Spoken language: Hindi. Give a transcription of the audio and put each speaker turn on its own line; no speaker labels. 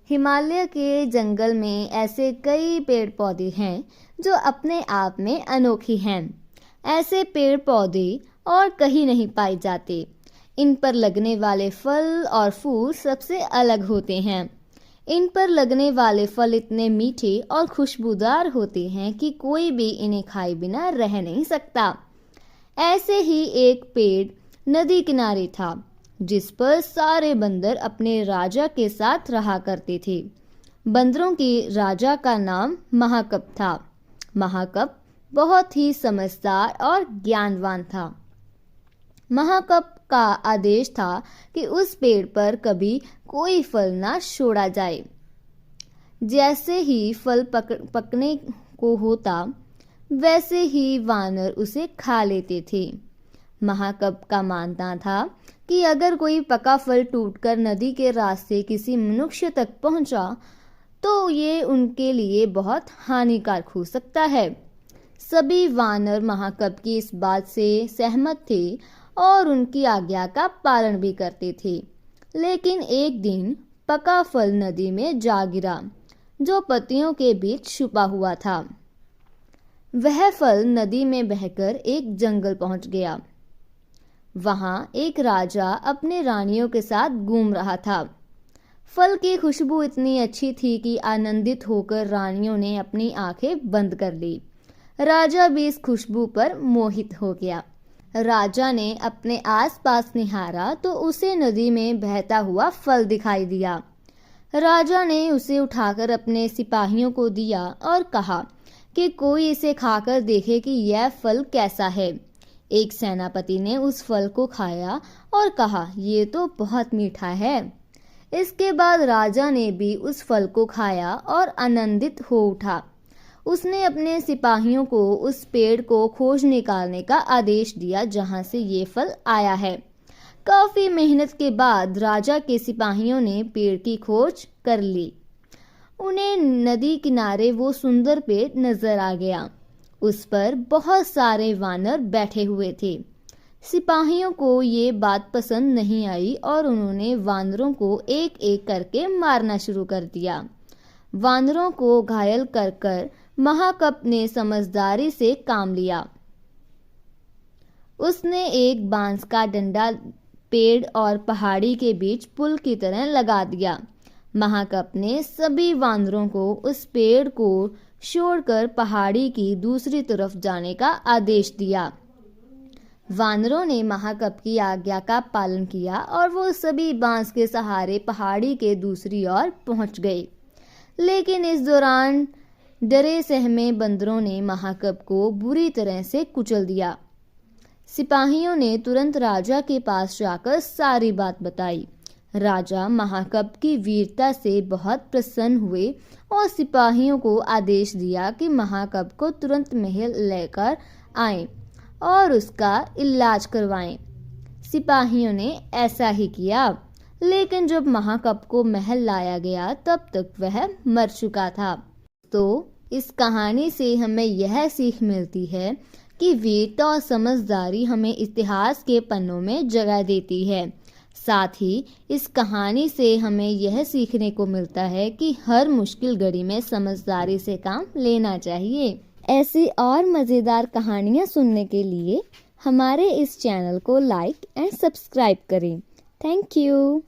हिमालय के जंगल में ऐसे कई पेड़ पौधे हैं जो अपने आप में अनोखी हैं। ऐसे पेड़ पौधे और कहीं नहीं पाए जाते। इन पर लगने वाले फल और फूल सबसे अलग होते हैं। इन पर लगने वाले फल इतने मीठे और खुशबूदार होते हैं कि कोई भी इन्हें खाए बिना रह नहीं सकता। ऐसे ही एक पेड़ नदी किनारे था, जिस पर सारे बंदर अपने राजा के साथ रहा करते थे। बंदरों के राजा का नाम महाकप था। महाकप बहुत ही समझदार और ज्ञानवान था। महाकप का आदेश था कि उस पेड़ पर कभी कोई फल ना छोड़ा जाए। जैसे ही फल पकने को होता, वैसे ही वानर उसे खा लेते थे। महाकप का मानना था कि अगर कोई पका फल टूटकर नदी के रास्ते किसी मनुष्य तक पहुंचा, तो ये उनके लिए बहुत हानिकारक हो सकता है। सभी वानर महाकप की इस बात से सहमत थे और उनकी आज्ञा का पालन भी करते थे। लेकिन एक दिन पका फल नदी में जा गिरा, जो पत्तियों के बीच छुपा हुआ था। वह फल नदी में बहकर एक जंगल पहुंच गया। वहां एक राजा अपने रानियों के साथ घूम रहा था। फल की खुशबू इतनी अच्छी थी कि आनंदित होकर रानियों ने अपनी आंखें बंद कर ली। राजा भी इस खुशबू पर मोहित हो गया। राजा ने अपने आसपास निहारा तो उसे नदी में बहता हुआ फल दिखाई दिया। राजा ने उसे उठाकर अपने सिपाहियों को दिया और कहा कि कोई इसे खाकर देखे कि यह फल कैसा है। एक सेनापति ने उस फल को खाया और कहा, ये तो बहुत मीठा है। इसके बाद राजा ने भी उस फल को खाया और आनंदित हो उठा। उसने अपने सिपाहियों को उस पेड़ को खोज निकालने का आदेश दिया जहां से ये फल आया है। काफी मेहनत के बाद राजा के सिपाहियों ने पेड़ की खोज कर ली। उन्हें नदी किनारे वो सुंदर पेड़ नजर आ गया। उस पर बहुत सारे वानर बैठे हुए थे। सिपाहियों को ये बात पसंद नहीं आई और उन्होंने वानरों को एक एक करके मारना शुरू कर दिया। वानरों को घायल कर महाकप ने समझदारी से काम लिया। उसने एक बांस का डंडा पेड़ और पहाड़ी के बीच पुल की तरह लगा दिया। महाकप ने सभी वानरों को उस पेड़ को छोड़कर पहाड़ी की दूसरी तरफ जाने का आदेश दिया। वानरों ने महाकप की आज्ञा का पालन किया और वो सभी बांस के सहारे पहाड़ी के दूसरी ओर पहुंच गए। लेकिन इस दौरान डरे सहमे बंदरों ने महाकप को बुरी तरह से कुचल दिया। सिपाहियों ने तुरंत राजा के पास जाकर सारी बात बताई। राजा महाकप की वीरता से बहुत प्रसन्न हुए और सिपाहियों को आदेश दिया कि महाकप को तुरंत महल लेकर आएं और उसका इलाज करवाएं। सिपाहियों ने ऐसा ही किया, लेकिन जब महाकप को महल लाया गया तब तक वह मर चुका था। तो इस कहानी से हमें यह सीख मिलती है कि वीरता और समझदारी हमें इतिहास के पन्नों में जगह देती है। साथ ही इस कहानी से हमें यह सीखने को मिलता है कि हर मुश्किल घड़ी में समझदारी से काम लेना चाहिए। ऐसी और मज़ेदार कहानियाँ सुनने के लिए हमारे इस चैनल को लाइक एंड सब्सक्राइब करें। Thank you.